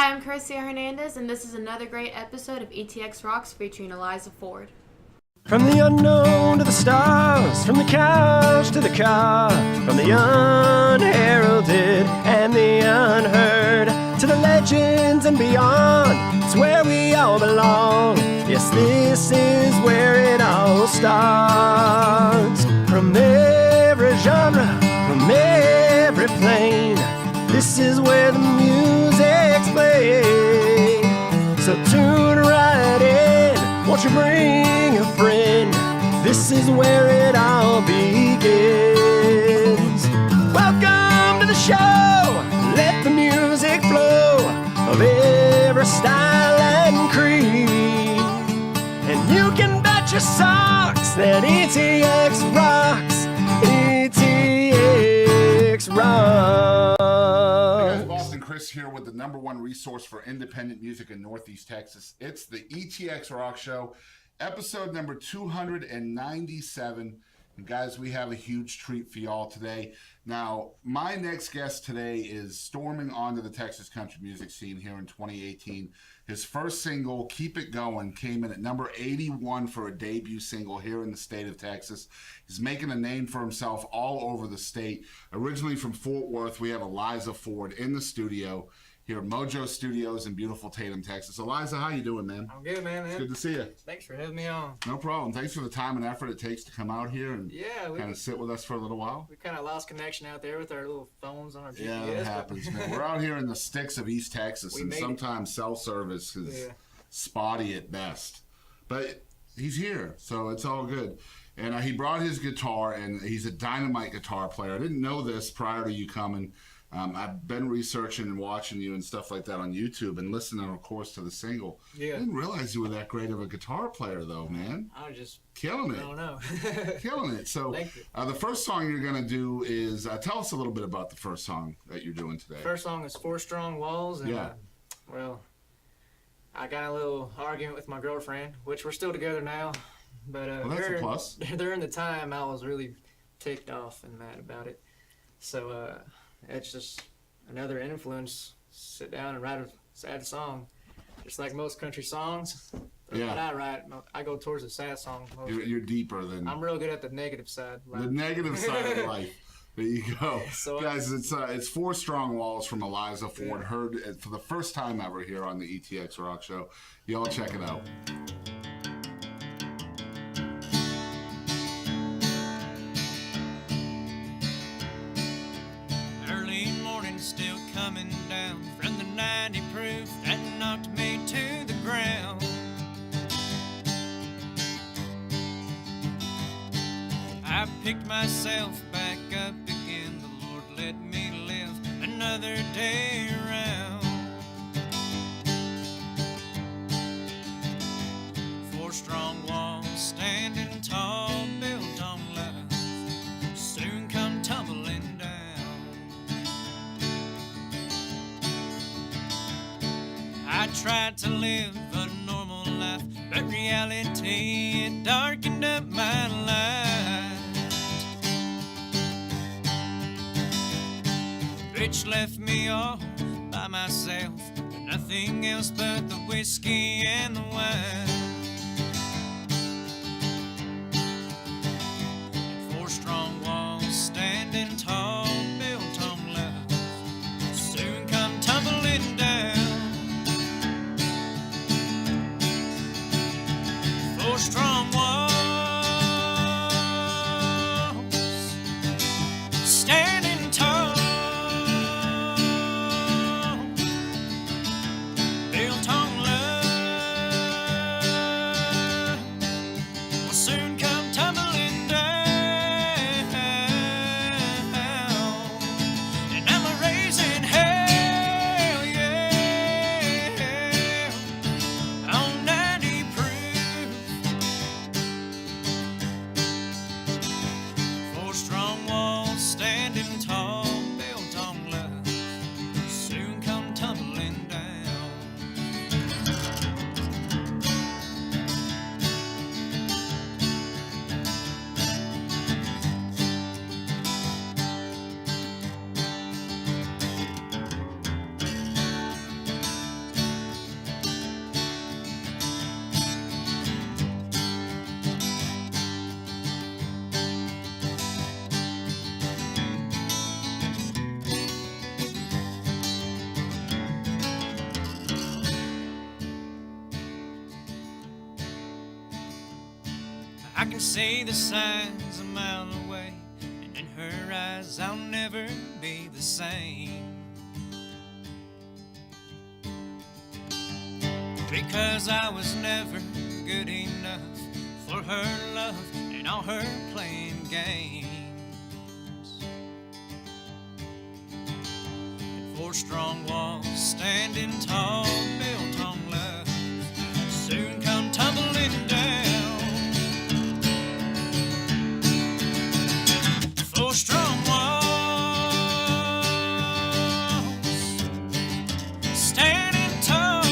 Hi, I'm Carissa Hernandez, and this is another great episode of ETX Rocks featuring Aliza Ford. From the unknown to the stars, from the couch to the car, from the unheralded and the unheard, to the legends and beyond, it's where we all belong. Yes, this is where it all starts. From every genre, from every plane, this is where the music's played. So tune right in, won't you bring a friend? This is where it all begins. Welcome to the show, let the music flow of every style and creed. And you can bet your socks that ETX rocks, ETX rocks. Chris here with the #1 resource for independent music in Northeast Texas. It's the ETX ROCKS Show, episode number 297. And guys, we have a huge treat for y'all today. Now, my next guest today is storming onto the Texas country music scene here in 2018. His first single, Keep It Going, came in at number 81 for a debut single here in the state of Texas. He's making a name for himself all over the state. Originally from Fort Worth, we have Aliza Ford in the studio here at MoJo Studios in beautiful Tatum, Texas. Aliza, how you doing, man? I'm good, man. It's good to see you. Thanks for having me on. No problem. Thanks for the time and effort it takes to come out here and kind of sit with us for a little while. We kind of lost connection out there with our little phones on our GPS. Yeah, it happens, man. We're out here in the sticks of East Texas, and sometimes cell service is spotty at best. But he's here, so it's all good. And he brought his guitar, and he's a dynamite guitar player. I didn't know this prior to you coming. I've been researching and watching you and stuff like that on YouTube and listening, of course, to the single. Yeah. I didn't realize you were that great of a guitar player, though, man. I was just killing it. I don't know. Killing it. So the first song you're going to do is, tell us a little bit about the first song that you're doing today. First song is 4 Strong Walls. And, well, I got a little argument with my girlfriend, which we're still together now. But well, that's a plus. During the time, I was really ticked off and mad about it. So, it's just another influence. Sit down and write a sad song, just like most country songs. When I write, I go towards the sad song. You're deeper than. I'm real good at the negative side. The negative side of life. There you go, so, guys. It's 4 Strong Walls from Aliza Ford. Heard it for the first time ever here on the ETX ROCKS Show. Y'all check it out. Still coming down from the 90 proof that knocked me to the ground. I picked myself back up again. The Lord let me live another day around. 4 strong walls standing tall, built on love, soon come tumbling down. I tried to live a normal life, but reality it darkened up my life. Bitch left me all by myself, with nothing else but the whiskey and the wine. And 4 strong walls standing tall, built on love, soon come tumbling down. 4 strong walls standing tall, built on love, I can see the signs a mile away, and in her eyes I'll never be the same. Because I was never good enough for her love and all her playing games. And 4 strong walls standing tall, built on love, soon come tumbling down. 4 strong walls standing tall,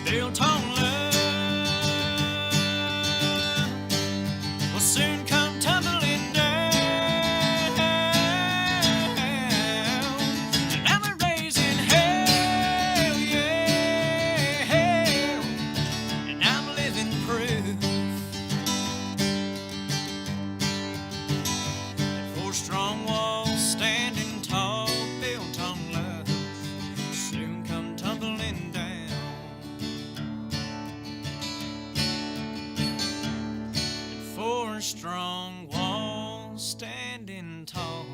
built on love, will soon come tumbling down. And I'm a raising hell, yeah, and I'm living proof that 4 strong walls standing tall, built on love, soon come tumbling down. 4 strong walls standing tall,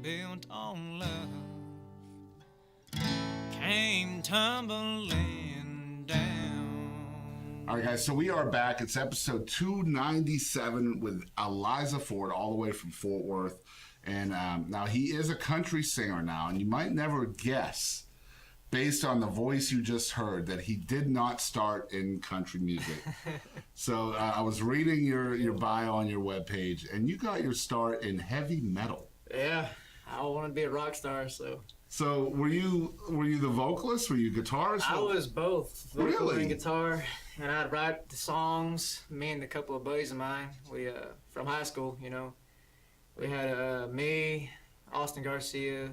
built on love, came tumbling down. All right, guys, so we are back. It's episode 297 with Aliza Ford, all the way from Fort Worth. And now he is a country singer now, and you might never guess, based on the voice you just heard, that he did not start in country music. So I was reading your bio on your webpage, and you got your start in heavy metal. Yeah, I wanted to be a rock star, so So were you the vocalist? Were you guitarist? I was both vocal Really? and guitar, and I'd write the songs. Me and a couple of buddies of mine, we from high school, you know, we had me, Austin Garcia,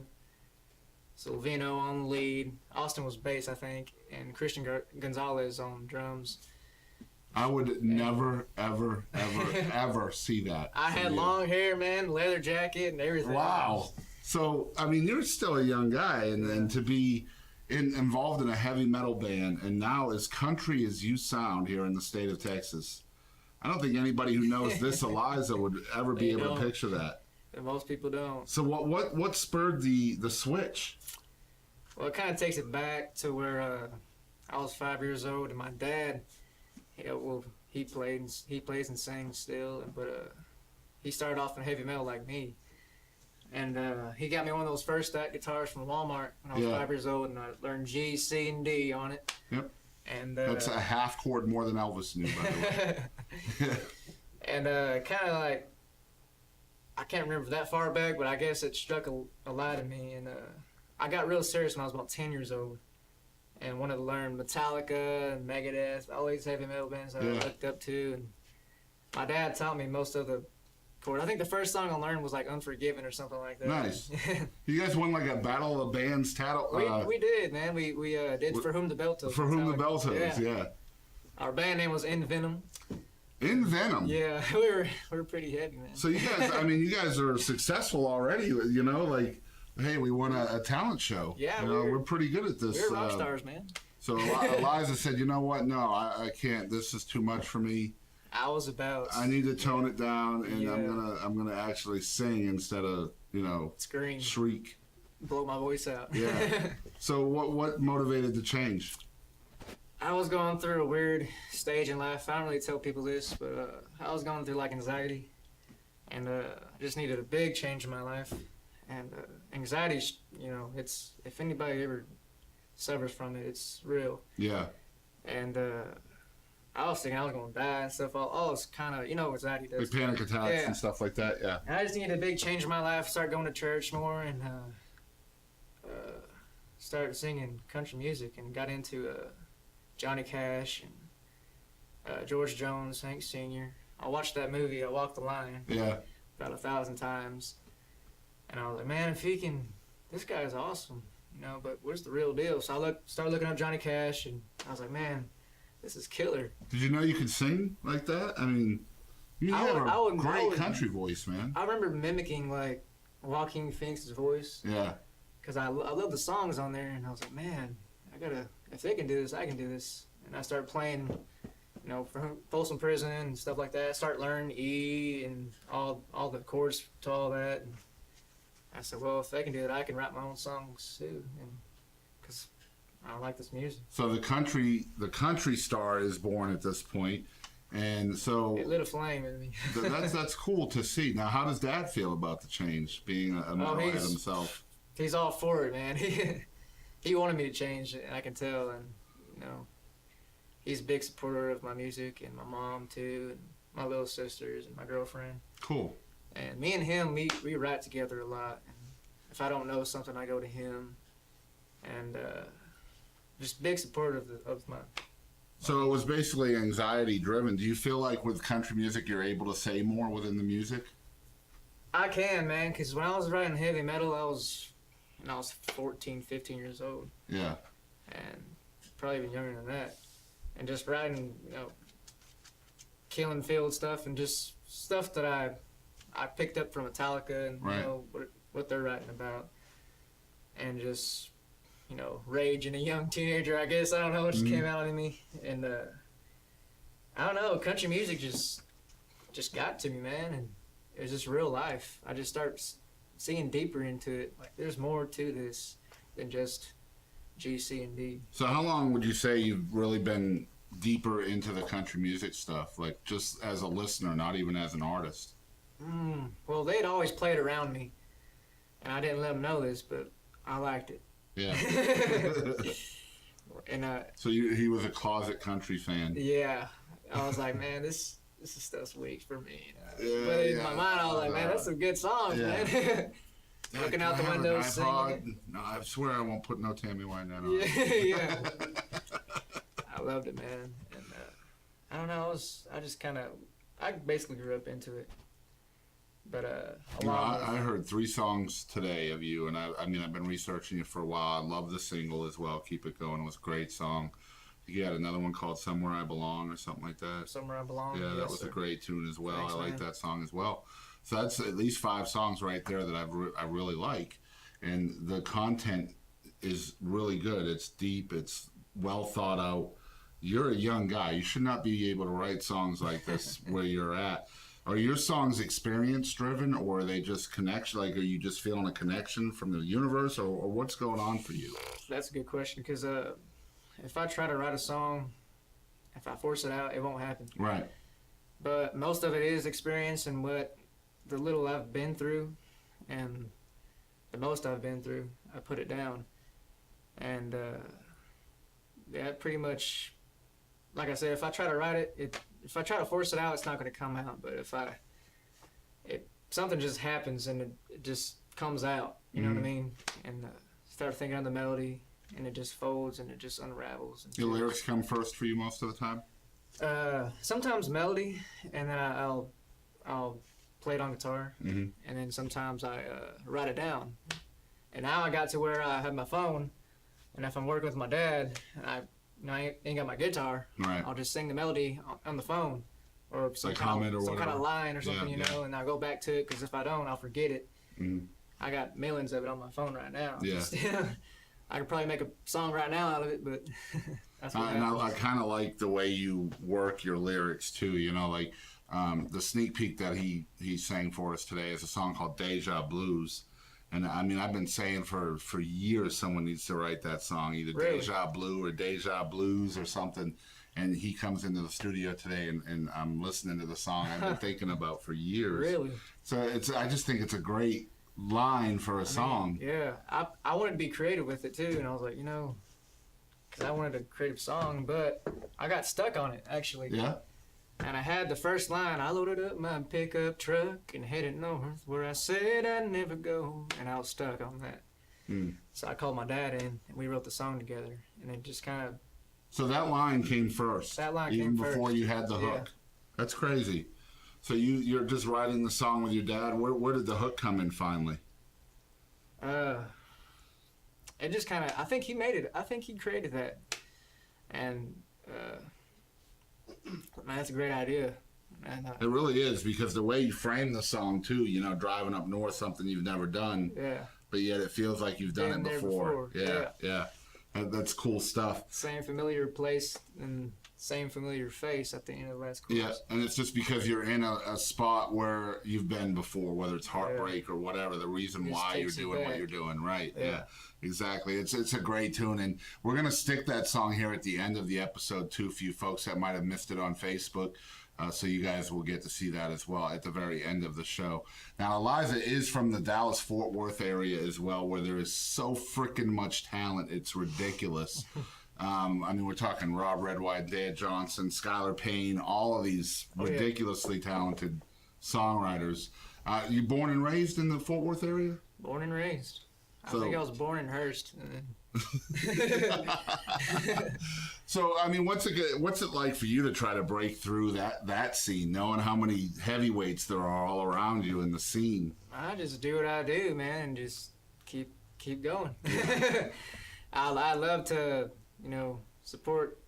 Silvino on the lead. Austin was bass, I think, and Christian Gonzalez on drums. I would never, ever, ever, ever see that. I from had you. long hair, man, leather jacket, and everything. Wow. So, I mean, you're still a young guy, and to be involved in a heavy metal band, and now as country as you sound here in the state of Texas, I don't think anybody who knows this Aliza would ever be able to picture that. And most people don't. So what spurred the switch? Well, it kind of takes it back to where I was 5 years old, and my dad, he plays and sings still, but he started off in heavy metal like me, and he got me one of those first stack guitars from Walmart when I was 5 years old, and I learned G, C, and D on it. Yep. And That's a half chord more than Elvis knew, by the way. and kind of like, I can't remember that far back, but I guess it struck a light in me, and I got real serious when I was about 10 years old. And wanted to learn Metallica and Megadeath, all these heavy metal bands that I looked up to. And my dad taught me most of the chords. I think the first song I learned was like Unforgiven or something like that. Nice. You guys won like a Battle of the Bands title. We did, man. We did For Whom the Bell Tolls. For Whom the Bell Tolls, yeah. Our band name was Envenom. Envenom. Yeah, we were pretty heavy, man. So you guys, I mean, you guys are successful already. You know, like, hey, we won a talent show. Yeah, we're pretty good at this. We're rock stars, man. So Aliza said, you know what? No, I can't. This is too much for me. I was about. I need to tone it down, and I'm gonna actually sing instead of scream, shriek, blow my voice out. Yeah. So what motivated the change? I was going through a weird stage in life. I don't really tell people this, but I was going through like anxiety, and I just needed a big change in my life. And anxiety, it's, if anybody ever suffers from it, it's real. Yeah. And I was thinking I was going to die and stuff. All this kind of, what anxiety does. Like panic attacks and stuff like that, yeah. And I just needed a big change in my life, start going to church more, and started singing country music, and got into Johnny Cash and George Jones, Hank Sr. I watched that movie, I Walked the Line, about 1,000 times. And I was like, man, if he can, this guy's awesome, but where's the real deal? So I started looking up Johnny Cash, and I was like, man, this is killer. Did you know you could sing like that? I mean, you have a great country voice, man. I remember mimicking, like, Joaquin Phoenix's voice. Yeah. Because I love the songs on there, and I was like, man, if they can do this, I can do this. and I started playing, you know, for Folsom Prison and stuff like that. I started learning E and all the chords to all that. And I said, well, if they can do it, I can write my own songs too, and because I like this music. So the country star is born at this point, and so It lit a flame in me. that's cool to see. Now, how does Dad feel about the change, being a metalhead himself? He's all for it, man. He wanted me to change, and I can tell. And you know, he's a big supporter of my music, and my mom too, and my little sisters, and my girlfriend. Cool. And me and him, we write together a lot. And if I don't know something, I go to him, and just big supporter of my. So it was basically anxiety driven. Do you feel like with country music you're able to say more within the music? I can, man, because when I was writing heavy metal, I was 14, 15 years old. Yeah. And probably even younger than that. And just writing, you know, killing field stuff and just stuff that I picked up from Metallica and, right. you know, what they're writing about. And just, you know, rage in a young teenager, I guess. I don't know, it just came out of me. And, I don't know, country music just got to me, man. And it was just real life. I just started seeing deeper into it. Like, there's more to this than just G, C, and D. So how long would you say you've really been deeper into the country music stuff? Like, just as a listener, not even as an artist? Well, they'd always played around me. And I didn't let them know this, but I liked it. Yeah. And so he was a closet country fan. yeah, I was like, man, this is stuff's weak for me. Yeah, but in my mind, I was like, man, that's some good songs, man. Looking out the window, singing. No, I swear I won't put no Tammy Wynette on. Yeah. I loved it, man. And I don't know, I basically grew up into it. But I heard 3 songs today of you, and I mean, I've been researching you for a while. I love the single as well, Keep It Going. It was a great song. You had another one called Somewhere I Belong or something like that. Somewhere I Belong. Yeah, yes, that was sir. a great tune as well. Thanks, I like man. that song as well. So that's at least 5 songs right there that I really like. And the content is really good. It's deep. It's well thought out. You're a young guy. You should not be able to write songs like this where you're at. Are your songs experience driven, or are they just connection? Like, are you just feeling a connection from the universe, or what's going on for you? That's a good question, because if I try to write a song, if I force it out, it won't happen. Right. But most of it is experience and what the little I've been through, and the most I've been through, I put it down. And that pretty much, like I said, if I try to write it, if I try to force it out, it's not going to come out. But if something just happens and it just comes out, you know what I mean? And start thinking on the melody, and it just folds and it just unravels. And Your lyrics come first for you most of the time? Sometimes melody, and then I'll play it on guitar, and then sometimes I write it down. And now I got to where I have my phone, and if I'm working with my dad, and I ain't got my guitar, Right. I'll just sing the melody on the phone, or some Like kind comment or of whatever. line or something, Yeah, you know, and I'll go back to it, because if I don't, I'll forget it. Mhm. I got millions of it on my phone right now. Yeah. I could probably make a song right now out of it, but that's what And happens. I kind of like the way you work your lyrics too. You know, like the sneak peek that he sang for us today is a song called Deja Blues. And I mean, I've been saying for years someone needs to write that song, either Really? Deja Blue or Deja Blues or something. And he comes into the studio today, and I'm listening to the song I've been thinking about for years. Really? So I just think it's a great line for a song. Yeah, I wanted to be creative with it too, and I was like, because I wanted a creative song, but I got stuck on it, actually. Yeah. And I had the first line, I loaded up my pickup truck and headed north, where I said I'd never go, and I was stuck on that. So I called my dad in, and we wrote the song together, and it just kind of... So that line came first. That line even came before first. you had the Yeah. hook. That's crazy. So you're just writing the song with your dad. Where did the hook come in finally? It just kind of... I think he made it. I think he created that. And, man, that's a great idea. And, It really is, because the way you frame the song too, driving up north, something you've never done, yeah. but yet it feels like you've done Been it there before. before. Yeah. That's cool stuff. Same familiar place and same familiar face at the end of the last chorus. Yeah, and it's just because you're in a spot where you've been before, whether it's heartbreak or whatever, the reason why you're doing what you're doing, right? Yeah, exactly. It's a great tune, and we're going to stick that song here at the end of the episode, too, for you folks that might have missed it on Facebook. So you guys will get to see that as well at the very end of the show. Now, Aliza is from the Dallas-Fort Worth area as well, where there is so freaking much talent. It's ridiculous. I mean, we're talking Rob Redwine, Dad Johnson, Skylar Payne, all of these ridiculously talented songwriters. You born and raised in the Fort Worth area? Born and raised. I think I was born in Hearst. So, I mean, what's it like for you to try to break through that scene, knowing how many heavyweights there are all around you in the scene? I just do what I do, man, and just keep going. I love to, support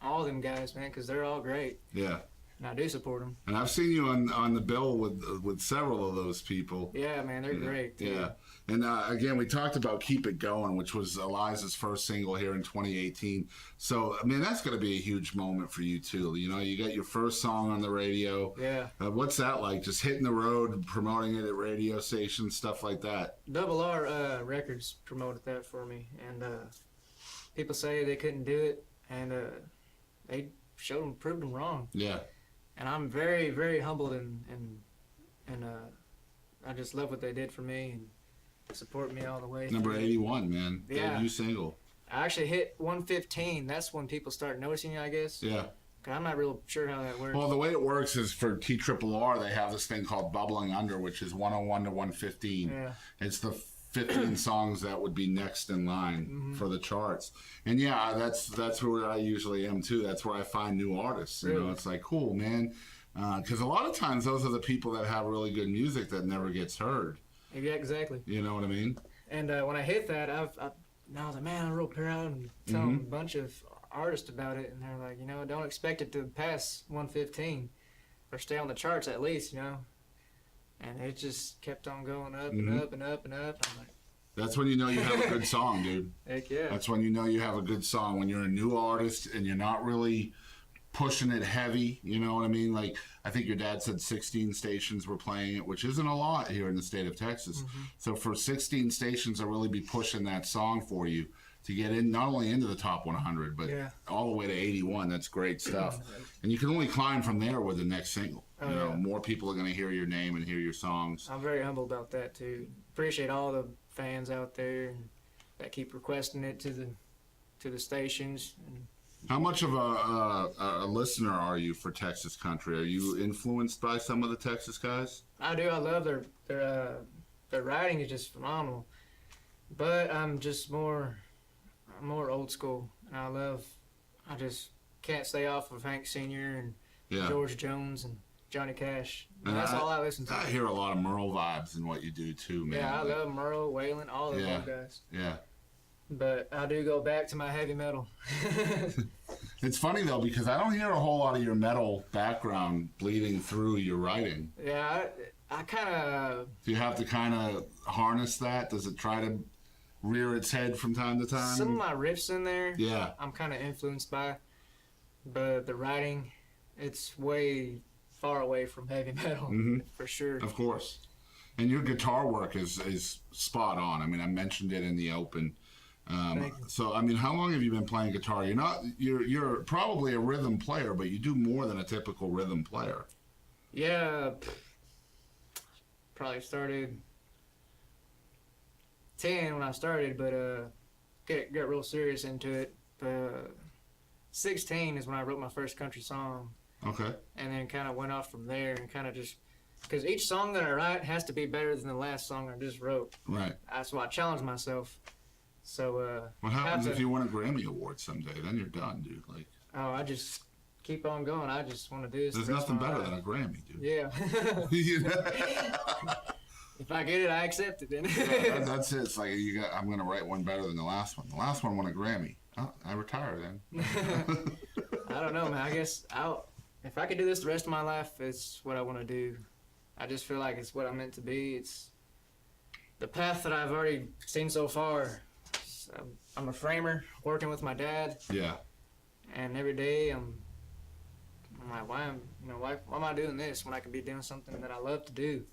all them guys, man, because they're all great. Yeah. And I do support them. And I've seen you on the bill with several of those people. Yeah, man, they're great. Too. Yeah. And again, we talked about Keep It Going, which was Aliza's first single here in 2018. So, I mean, that's going to be a huge moment for you, too. You got your first song on the radio. Yeah. What's that like? Just hitting the road, promoting it at radio stations, stuff like that? Double R Records promoted that for me. And people say they couldn't do it. And they proved them wrong. Yeah. And I'm very, very humbled and I just love what they did for me and support me all the way. Number 81, man. Yeah. Debut single. I actually hit 115. That's when people start noticing you, I guess. Yeah. I'm not real sure how that works. Well, the way it works is for TRRR, they have this thing called Bubbling Under, which is 101 to 115. Yeah. It's the 15 songs that would be next in line for the charts. And yeah, that's where I usually am too. That's where I find new artists. Really? It's like, cool, man. Because a lot of times those are the people that have really good music that never gets heard. Yeah, exactly. You know what I mean? And when I hit that, I was like, man, I'm real proud and telling a bunch of artists about it. And they're like, don't expect it to pass 115 or stay on the charts at least, And it just kept on going up and up and up and up. I'm like, that's when you know you have a good song, dude. Heck yeah. That's when you know you have a good song, when you're a new artist and you're not really pushing it heavy, you know what I mean? Like, I think your dad said 16 stations were playing it, which isn't a lot here in the state of Texas. So for 16 stations to really be pushing that song for you, to get in, not only into the top 100, but all the way to 81, that's great stuff. And you can only climb from there with the next single. More people are going to hear your name and hear your songs. I'm very humble about that, too. Appreciate all the fans out there that keep requesting it to the stations. And how much of a listener are you for Texas country? Are you influenced by some of the Texas guys? I do. I love their writing is just phenomenal. But I'm just more old school. And I just can't stay off of Hank Sr. and George Jones and Johnny Cash. And that's all I listen to. I hear a lot of Merle vibes in what you do too, man. Yeah, I love Merle, Waylon, all of those guys. Yeah. But I do go back to my heavy metal. It's funny, though, because I don't hear a whole lot of your metal background bleeding through your writing. Yeah, I kind of... Do you have to kind of harness that? Does it try to rear its head from time to time? Some of my riffs in there, yeah, I'm kind of influenced by. But the writing, it's way far away from heavy metal, for sure. Of course. And your guitar work is spot on. I mean, I mentioned it in the open. So, I mean, how long have you been playing guitar? You're probably a rhythm player, but you do more than a typical rhythm player. Yeah, probably started 10 when I started, but got real serious into it. 16 is when I wrote my first country song. Okay. And then kind of went off from there and kind of just, because each song that I write has to be better than the last song I just wrote. Right. That's why I challenge myself. So, what happens if you win a Grammy Award someday? Then you're done, dude. Like, oh, I just keep on going. I just want to do this. There's nothing better than a Grammy, dude. Yeah. If I get it, I accept it. Then. That's it. It's like I'm gonna write one better than the last one. The last one won a Grammy. Oh, I retire then. I don't know, man. I guess if I could do this the rest of my life, it's what I want to do. I just feel like it's what I'm meant to be. It's the path that I've already seen so far. I'm a framer working with my dad, Yeah. and every day I'm like, why am I doing this when I could be doing something that I love to do?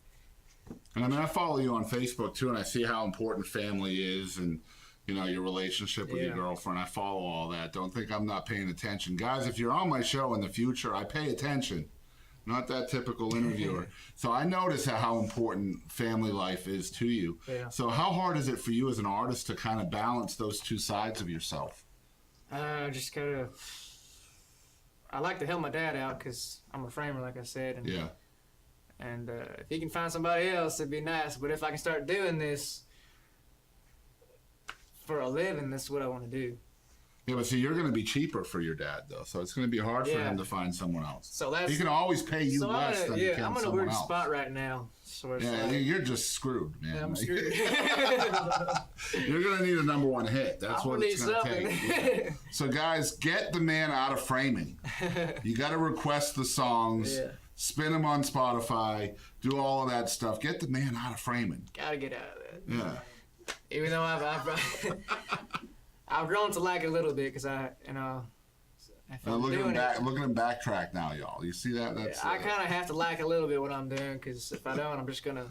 And I mean, I follow you on Facebook too, and I see how important family is, and you know, your relationship with your girlfriend. I follow all that. Don't think I'm not paying attention, guys. If you're on my show in the future, I pay attention. Not that typical interviewer. So I notice how important family life is to you. Yeah. So how hard is it for you as an artist to kind of balance those two sides of yourself? Just kind of. I like to help my dad out because I'm a framer, like I said. And, Yeah. And if he can find somebody else, it'd be nice. But if I can start doing this for a living, that's what I want to do. Yeah, but see, you're going to be cheaper for your dad, though, so it's going to be hard for him to find someone else. So that's he can always pay you less than he can I'm in a someone weird else. spot right now. So it's Yeah, like, you're just screwed, man. I'm screwed. You're going to need a number one hit. That's what it's going to take. Yeah. So, guys, get the man out of framing. You got to request the songs, spin them on Spotify, do all of that stuff. Get the man out of framing. Gotta get out of that. Yeah. Even though I've grown to like it a little bit because if I'm Look at him doing it, look at him backtrack now, y'all. You see that? That's I kind of have to like a little bit what I'm doing because if I don't, I'm just gonna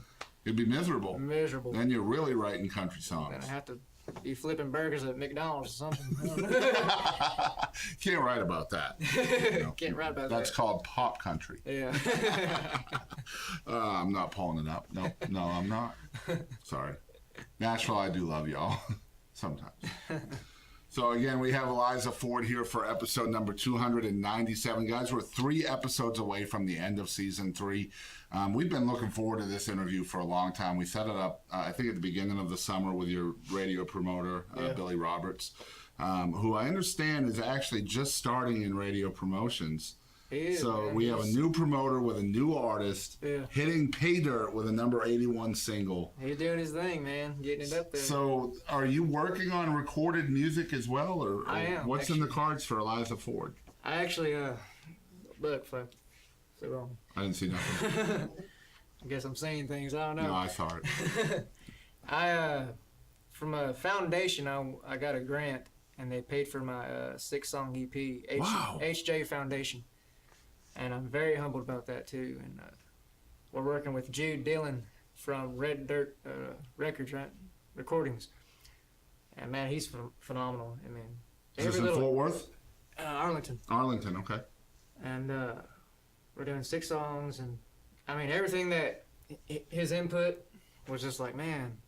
you'd be miserable. miserable. Then you're really writing country songs. Then I have to be flipping burgers at McDonald's or something. Can't write about that. You know. Can't write about That's that. called pop country. Yeah. I'm not pulling it up. No, I'm not. Sorry. Nashville, I do love y'all. Sometimes. So again, we have Aliza Ford here for episode number 297. Guys, we're 3 episodes away from the end of season 3. We've been looking forward to this interview for a long time. We set it up, I think, at the beginning of the summer with your radio promoter, Billy Roberts, who I understand is actually just starting in radio promotions. So we have a new promoter with a new artist hitting pay dirt with a number 81 single. He's doing his thing, man. Getting it up there. So are you working on recorded music as well? Or I am, what's in the cards for Aliza Ford? I actually, look, fuck. So wrong. I didn't see nothing. I guess I'm saying things. I don't know. No, I saw it. From a foundation, I got a grant, and they paid for my 6-song EP, Wow. HJ Foundation. And I'm very humbled about that, too. And we're working with Jude Dillon from Red Dirt Records, right? Recordings. And, man, he's phenomenal. I mean, Is this in Fort Worth? Arlington. Arlington, okay. And we're doing 6 songs. And, I mean, everything that his input was just like, man.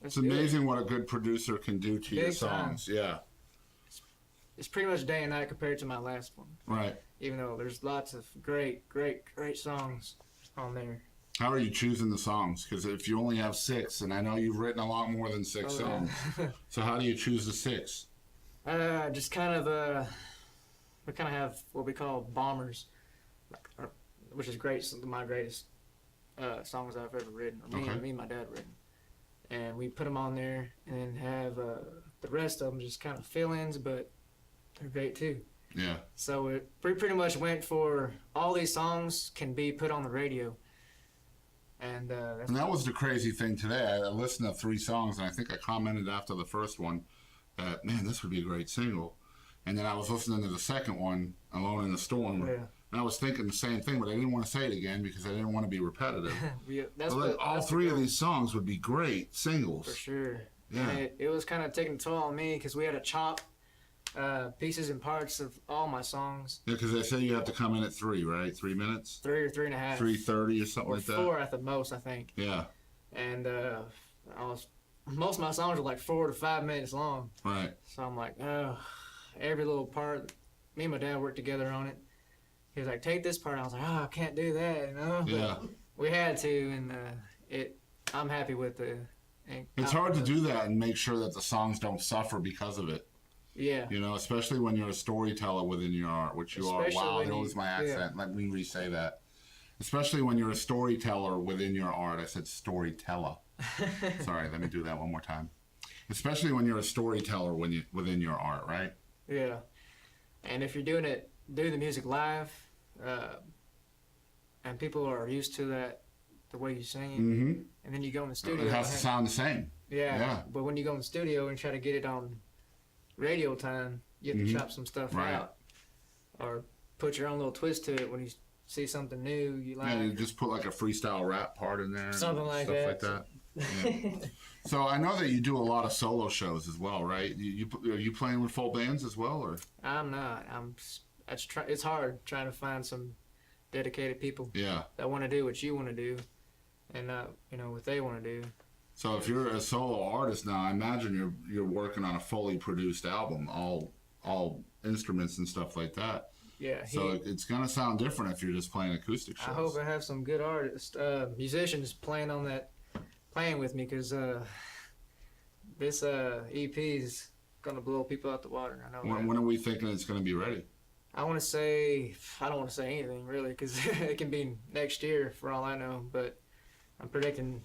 It's amazing what a good producer can do to your songs. Yeah. It's pretty much day and night compared to my last one. Right. Even though there's lots of great songs on there. How are you choosing the songs? Because if you only have 6, and I know you've written a lot more than 6 songs, so how do you choose the 6? Just kind of, we kind of have what we call bombers, which is great. Some of my greatest songs I've ever written, or me and my dad written. And we put them on there and have the rest of them just kind of fill-ins, but they're great too. Yeah. So it pretty much went for all these songs can be put on the radio. And that was the crazy thing today. I listened to 3 songs, and I think I commented after the first one that, man, this would be a great single. And then I was listening to the second one, Alone in the Storm, and I was thinking the same thing, but I didn't want to say it again because I didn't want to be repetitive. All 3 of these songs would be great singles. For sure. Yeah. And it was kind of taking a toll on me because we had to chop pieces and parts of all my songs. Yeah, because they say you have to come in at 3, right? 3 minutes? 3 or 3.5. 3:30 or something or like that? 4 at the most, I think. Yeah. And most of my songs are like 4 to 5 minutes long. Right. So I'm like, oh, every little part. Me and my dad worked together on it. He was like, take this part. I was like, oh, I can't do that, you know? Yeah. But we had to, and I'm happy with the. It's hard to do that and make sure that the songs don't suffer because of it. Yeah. You know, especially when you're a storyteller within your art, which you are. Wow, there was my accent. Let me re-say that. Especially when you're a storyteller within your art. I said storyteller. Sorry, let me do that one more time. Especially when you're a storyteller within your art, right? Yeah. And if you're doing the music live, and people are used to that, the way you sing it, and then you go in the studio. It has to sound the same. Yeah. But when you go in the studio and try to get it on radio time, you have to chop some stuff Right. out, or put your own little twist to it when you see something new you like. Yeah, you just put like a freestyle rap part in there. Something and like stuff that. like that. Yeah. So I know that you do a lot of solo shows as well, right? Are you playing with full bands as well, or? I'm not. It's hard trying to find some dedicated people Yeah. that want to do what you want to do, and not what they want to do. So if you're a solo artist now, I imagine you're working on a fully produced album, all instruments and stuff like that. Yeah. So it's gonna sound different if you're just playing acoustic shows. I hope I have some good artists, musicians playing with me, because this EP is gonna blow people out the water. I know. When are we thinking it's gonna be ready? I don't want to say anything really, because it can be next year for all I know. But I'm predicting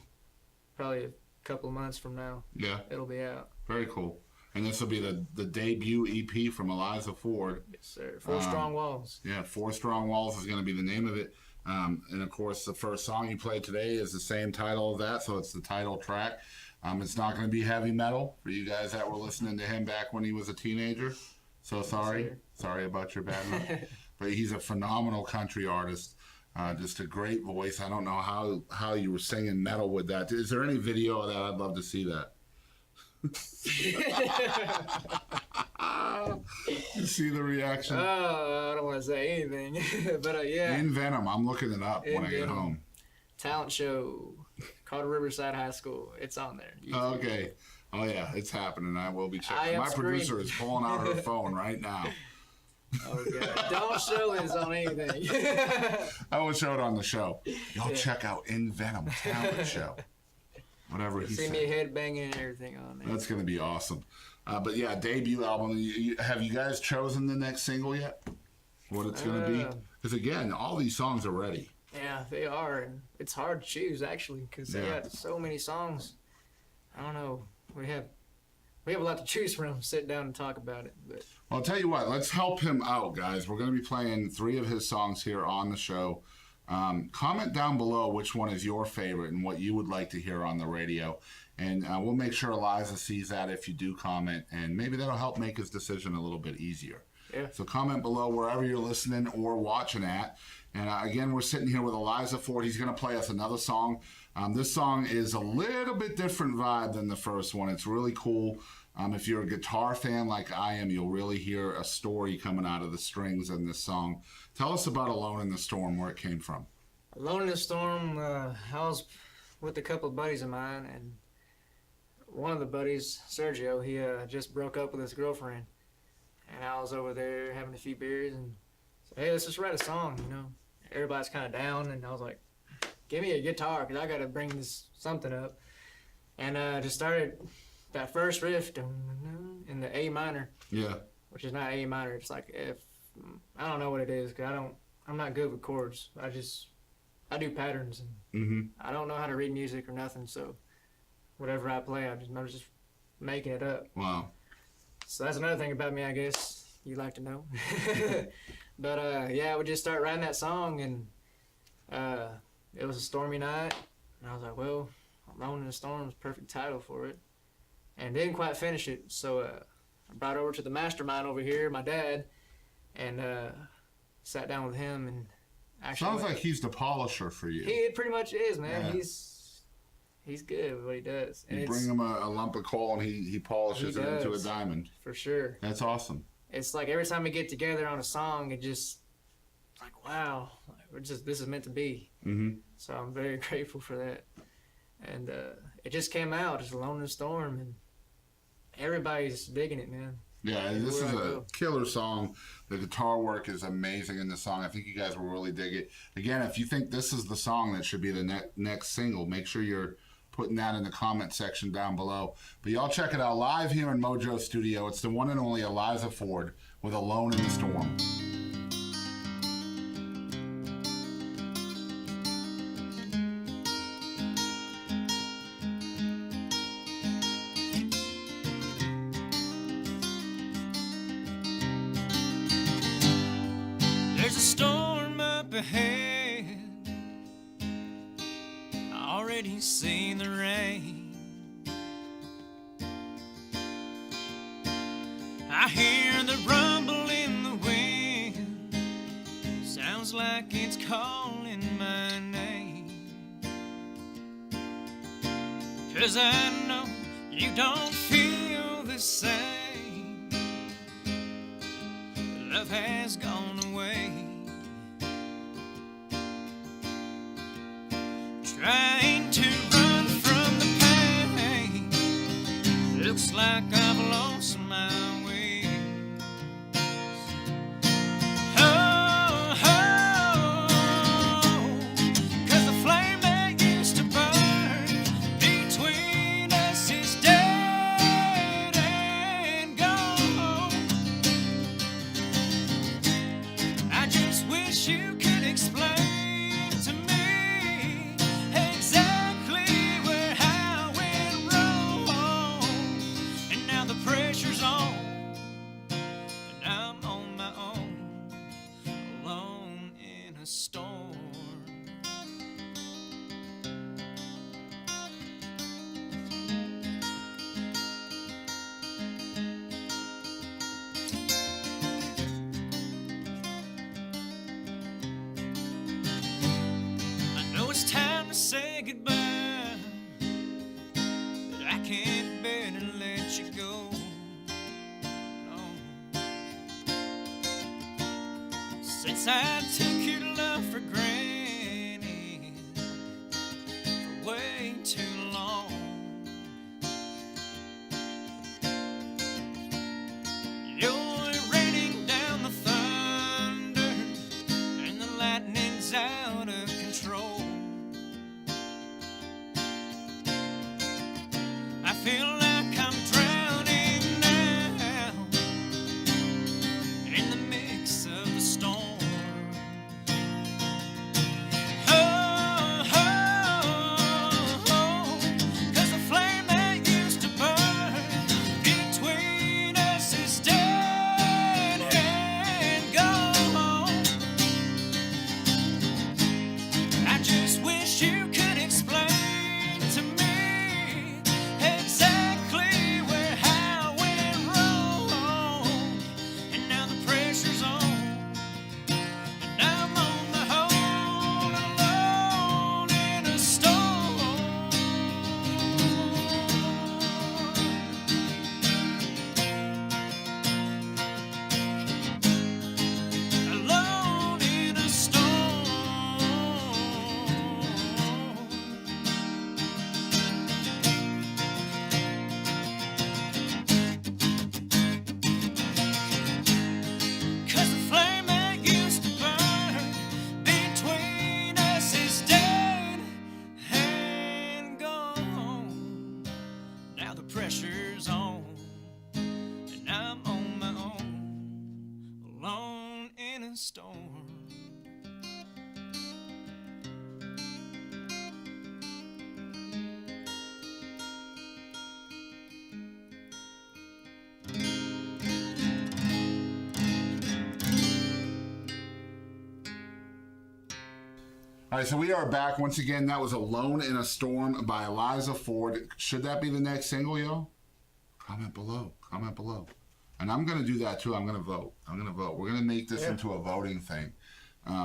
probably a couple of months from now. Yeah. It'll be out. Very cool. And this will be the debut EP from Aliza Ford. Yes, sir. Four Strong Walls. Yeah, Four Strong Walls is going to be the name of it. And of course, the first song you played today is the same title of that, so it's the title track. It's not going to be heavy metal for you guys that were listening to him back when he was a teenager. So sorry. Sorry about your bad luck. But he's a phenomenal country artist. Just a great voice. I don't know how you were singing metal with that. Is there any video of that? I'd love to see that. You see the reaction? I don't want to say anything, but yeah. Envenom. I'm looking it up when I get Envenom. home. Talent show, called Riverside High School. It's on there. Okay. Oh yeah, it's happening. I will be checking. My screen. producer is pulling out her phone right now. Oh god! Don't show this on anything. I will show it on the show. Y'all check out Envenom Talent Show. Whatever he See said. me headbanging and everything on there. That's gonna be awesome. But yeah, debut album. Have you guys chosen the next single yet? What it's gonna be? Because again, all these songs are ready. Yeah, they are, and it's hard to choose actually, because they got so many songs. I don't know. We have a lot to choose from. Sit down and talk about it. But Well, I'll tell you what. Let's help him out, guys. We're going to be playing 3 of his songs here on the show. Comment down below which one is your favorite and what you would like to hear on the radio. And we'll make sure Aliza sees that if you do comment. And maybe that'll help make his decision a little bit easier. Yeah. So comment below wherever you're listening or watching at. And again, we're sitting here with Aliza Ford. He's going to play us another song. This song is a little bit different vibe than the first one. It's really cool. If you're a guitar fan like I am, you'll really hear a story coming out of the strings in this song. Tell us about Alone in the Storm, where it came from. Alone in the Storm, I was with a couple of buddies of mine, and one of the buddies, Sergio, he just broke up with his girlfriend. And I was over there having a few beers and said, hey, let's just write a song, Everybody's kind of down, and I was like, give me a guitar, because I got to bring this something up. And just started that first riff in the A minor. Yeah. Which is not A minor, it's like F. I don't know what it is, because I'm not good with chords. I do patterns, and I don't know how to read music or nothing, so whatever I play, I'm just making it up. Wow. So that's another thing about me, I guess you'd like to know. But yeah, we just start writing that song, and it was a stormy night, and I was like, well, Alone in the Storm is a perfect title for it. And didn't quite finish it, so I brought it over to the mastermind over here, my dad, and sat down with him, and actually Sounds like he's the polisher for you. he pretty much is, man. Yeah. He's good with what he does. And You it's, bring him a lump of coal and he polishes He it into a does. diamond. for sure. That's awesome. It's like every time we get together on a song, it just like, wow, this is meant to be. Mm-hmm. So I'm very grateful for that. And it just came out, just Alone in the Storm, and everybody's digging it, man. Yeah, and this is Everywhere I a go. killer song. The guitar work is amazing in the song. I think you guys will really dig it. Again, if you think this is the song that should be the next single, make sure you're putting that in the comment section down below. But y'all check it out live here in MoJo Studio. It's the one and only Aliza Ford with Alone in the Storm. There's a storm up ahead. I already seen the rain. I hear the rumble in the wind. Sounds like it's calling my name. 'Cause I know you don't feel the same. Love has gone away. Trying to run from the pain. Looks like I've lost my way. Oh, oh, 'cause the flame that used to burn between us is dead and gone. I just wish you could explain to me exactly where I went wrong. And now the pressure's on, and I'm on my own, alone in a storm. I know it's time to say goodbye, but I can't bear to let you go. No. Since I took your love for granted for way too long, you're raining down the thunder and the lightning's out of control. I feel like I'm drowning now in the mix of the storm. Oh, oh, oh, 'cause the flame that used to burn between us is dead and gone. I just wish you could explain to me exactly where I went wrong. And now the pressure's on, and I'm on my own, alone in a storm. Alone in a storm. Cause the flame that used to burn between us is dead and gone. Now the pressure's on, and I'm on my own, alone in a storm. All right, so we are back once again. That was "Alone in a Storm" by Aliza Ford. Should that be the next single, yo? Comment below. Comment below. And I'm going to do that too. I'm going to vote. We're going to make this into a voting thing.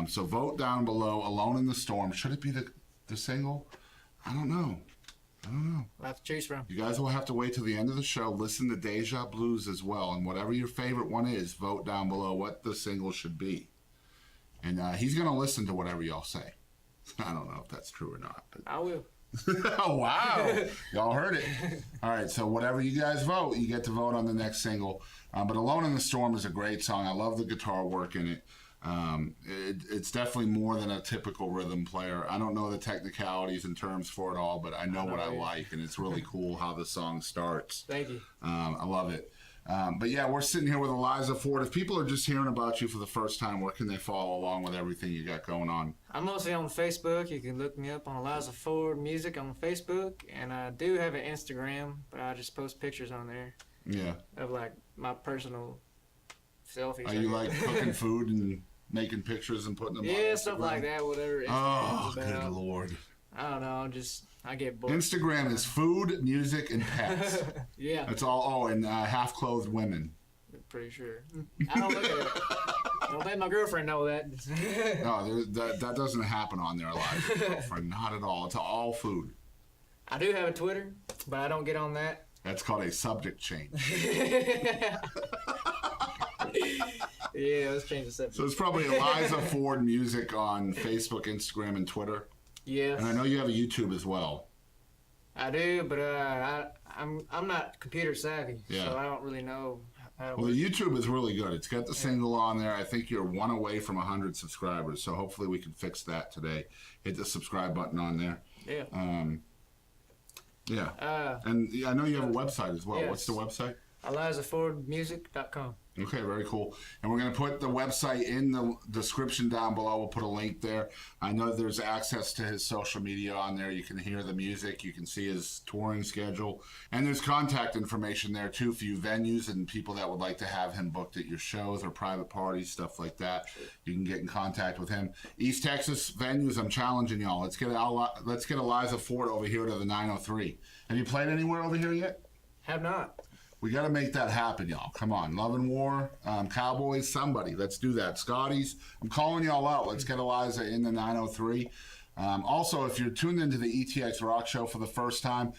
So vote down below. "Alone in the Storm." Should it be the single? I don't know. We'll have to choose from. You guys will have to wait till the end of the show. Listen to Deja Blues as well. And whatever your favorite one is, vote down below what the single should be. And he's going to listen to whatever y'all say. I don't know if that's true or not. But... I will. Oh, wow. Y'all heard it. All right, so whatever you guys vote, you get to vote on the next single. But "Alone in the Storm" is a great song. I love the guitar work in it. It's definitely more than a typical rhythm player. I don't know the technicalities and terms for it all, but I know what I like, and it's really cool how the song starts. Thank you. I love it. But yeah, we're sitting here with Aliza Ford. If people are just hearing about you for the first time, where can they follow along with everything you got going on? I'm mostly on Facebook. You can look me up on Aliza Ford Music on Facebook, and I do have an Instagram, but I just post pictures on there. Yeah. Of like my personal selfies. Are you like cooking food and making pictures and putting them on Yeah, stuff Instagram? like that, whatever. Oh, Instagram's about. good Lord. I don't know, I get bored. Instagram is food, music, and pets. Yeah. That's all. Oh, and half-clothed women. pretty sure. I don't look at it. Don't let my girlfriend know that. No, that doesn't happen on there, Aliza, girlfriend. Not at all. It's all food. I do have a Twitter, but I don't get on that. That's called a subject change. Yeah, let's change the subject. So it's probably Aliza Ford Music on Facebook, Instagram, and Twitter. Yeah. And I know you have a YouTube as well. I do, but I'm not computer savvy, Yeah. so I don't really know how to Well, work. the YouTube is really good. It's got the single on there. I think you're one away from 100 subscribers, so hopefully we can fix that today. Hit the subscribe button on there. Yeah. Yeah. And I know you have a website as well. Yes. What's the website? AlizaFordMusic.com. Okay, very cool. And we're going to put the website in the description down below. We'll put a link there. I know there's access to his social media on there. You can hear the music. You can see his touring schedule. And there's contact information there, too, for you venues and people that would like to have him booked at your shows or private parties, stuff like that. You can get in contact with him. East Texas venues, I'm challenging y'all. Let's get Aliza Ford over here to the 903. Have you played anywhere over here yet? Have not. We got to make that happen, y'all. Come on. Love and War, Cowboys, somebody. Let's do that. Scotty's, I'm calling y'all out. Let's get Aliza in the 903. Also, if you're tuned into the ETX Rock Show for the first time,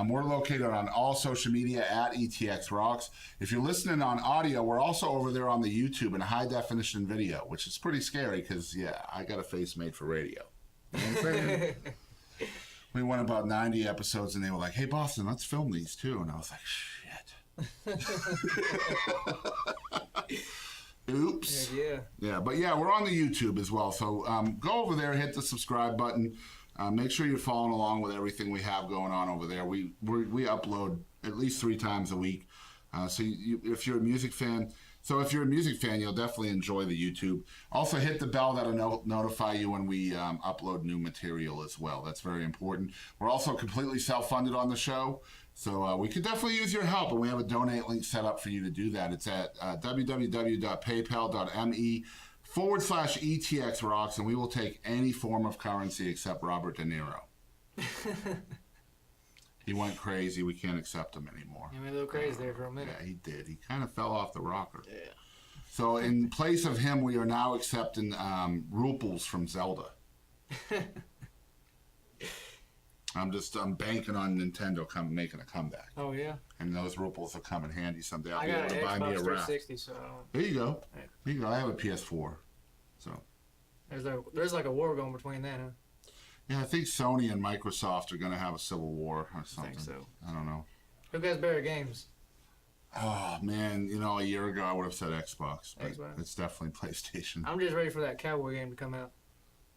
we're located on all social media at ETX Rocks. If you're listening on audio, we're also over there on the YouTube in high definition video, which is pretty scary because, yeah, I got a face made for radio. You know what I'm saying? We went about 90 episodes and they were like, hey, Boston, let's film these too. And I was like, shit. Oops. Yeah. But yeah, we're on the YouTube as well. So go over there, hit the subscribe button. Make sure you're following along with everything we have going on over there. We upload at least 3 times a week. So if you're a music fan, you'll definitely enjoy the YouTube. Also, hit the bell that'll notify you when we upload new material as well. That's very important. We're also completely self-funded on the show. So we could definitely use your help, and we have a donate link set up for you to do that. It's at www.paypal.me/ETX Rocks, and we will take any form of currency except Robert De Niro. He went crazy. We can't accept him anymore. He went a little crazy there for a minute. Yeah, he did. He kind of fell off the rocker. Yeah. So in place of him, we are now accepting Ruples from Zelda. I'm banking on Nintendo making a comeback. Oh, yeah? And those Ruples will come in handy someday. I'll I be got able an to buy me a Xbox raft. 360, so I don't... There you go. Yeah. There you go. I have a PS4. So There's like a war going between that, huh? yeah, I think Sony and Microsoft are going to have a civil war or something. I think so. I don't know. Who has better games? Oh, man. A year ago I would have said Xbox. But Xbox? it's definitely PlayStation. I'm just ready for that cowboy game to come out.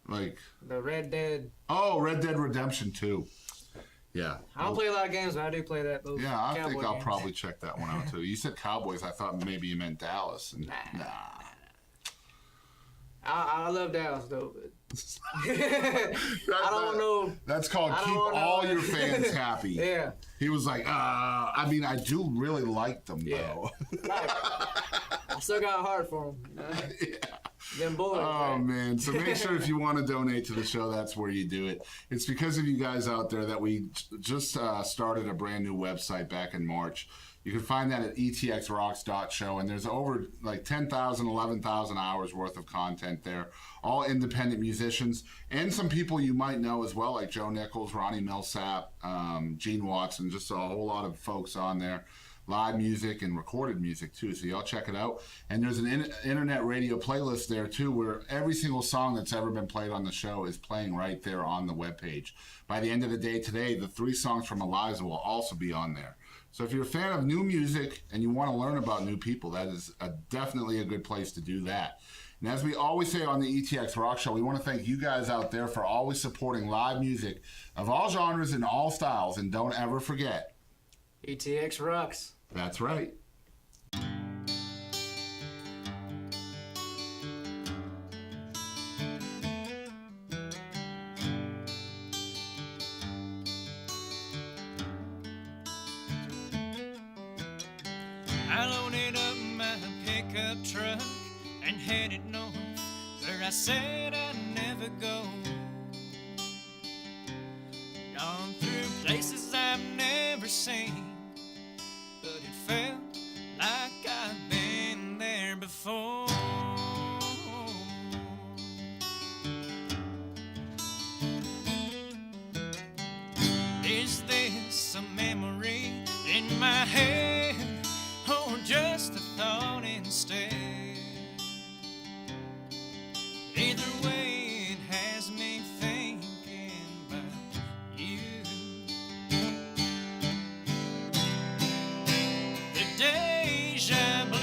Like... The Red Dead. Oh, Red Dead Redemption 2. Yeah. I don't play a lot of games, but I do play that. Those Yeah, I think I'll games. probably check that one out too. You said Cowboys. I thought maybe you meant Dallas. And, nah. I love Dallas though. But I don't know. That's called I keep don't all know. your fans happy. Yeah. He was like, I mean, I do really like them though. Right. I still got a heart for them. Yeah. Them boys. Oh, man. man. So make sure if you want to donate to the show, that's where you do it. It's because of you guys out there that we just started a brand new website back in March. You can find that at etxrocks.show, and there's over like 10,000, 11,000 hours worth of content there, all independent musicians, and some people you might know as well, like Joe Nichols, Ronnie Millsap, Gene Watson, just a whole lot of folks on there. Live music and recorded music too, so y'all check it out. And there's an internet radio playlist there too, where every single song that's ever been played on the show is playing right there on the webpage. By the end of the day today, the 3 songs from Aliza will also be on there. So if you're a fan of new music and you want to learn about new people, that is definitely a good place to do that. And as we always say on the ETX Rock Show, we want to thank you guys out there for always supporting live music of all genres and all styles. And don't ever forget, ETX rocks. that's right. I loaded up my pickup truck and headed north, where I said I'd never go. Gone through places I've never seen, but it felt like I've been that's the thought instead. Either way, it has me thinking about you. The Deja blues.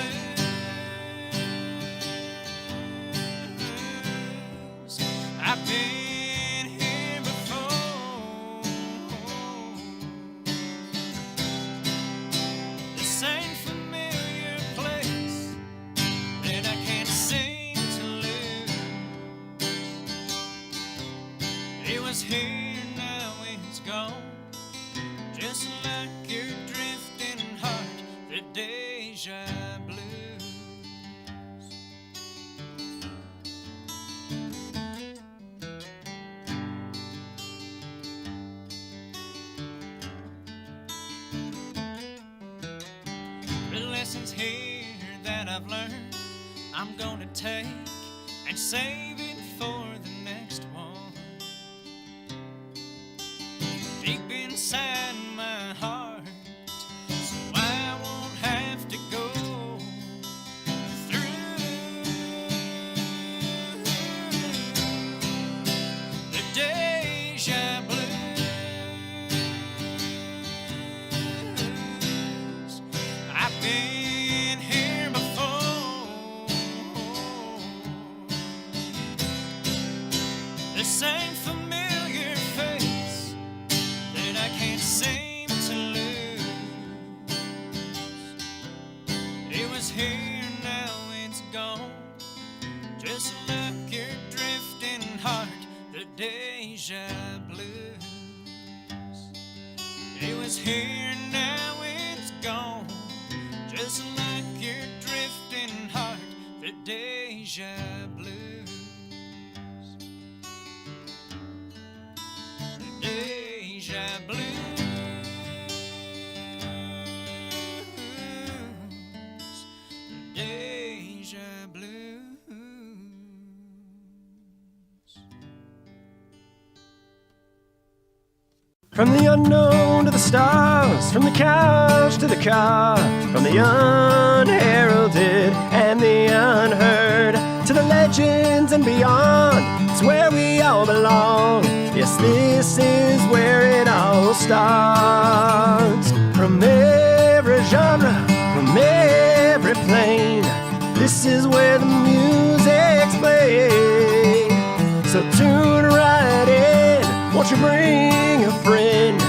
I've been here before. The same familiar place that I can't seem to lose. It was here, now it's gone. Just like your drifting heart, the Deja blues. The lessons here that I've learned, I'm gonna take and save it for the next one. Deep inside my heart, so I won't have to go through the Deja blues. I've been here before. The same familiar face that I can't seem to lose. It was here, now it's gone. Just like your drifting heart, the Deja blues. It was here, now it's gone. Just like your drifting heart, the Deja blues. The Deja blues. The Deja blues. From the unknown to the stars, from the couch to the car, from the unheralded and the unheard, to the legends and beyond, it's where we all belong. Yes, this is where it all starts. From every genre, from every plane, this is where the music's played. So tune right in, won't you bring a friend?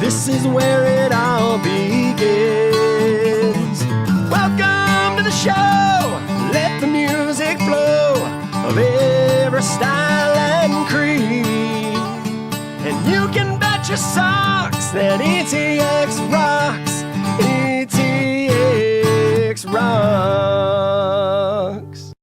This is where it all begins. Welcome to the show, let the music flow, of every style and creed. And you can bet your socks that ETX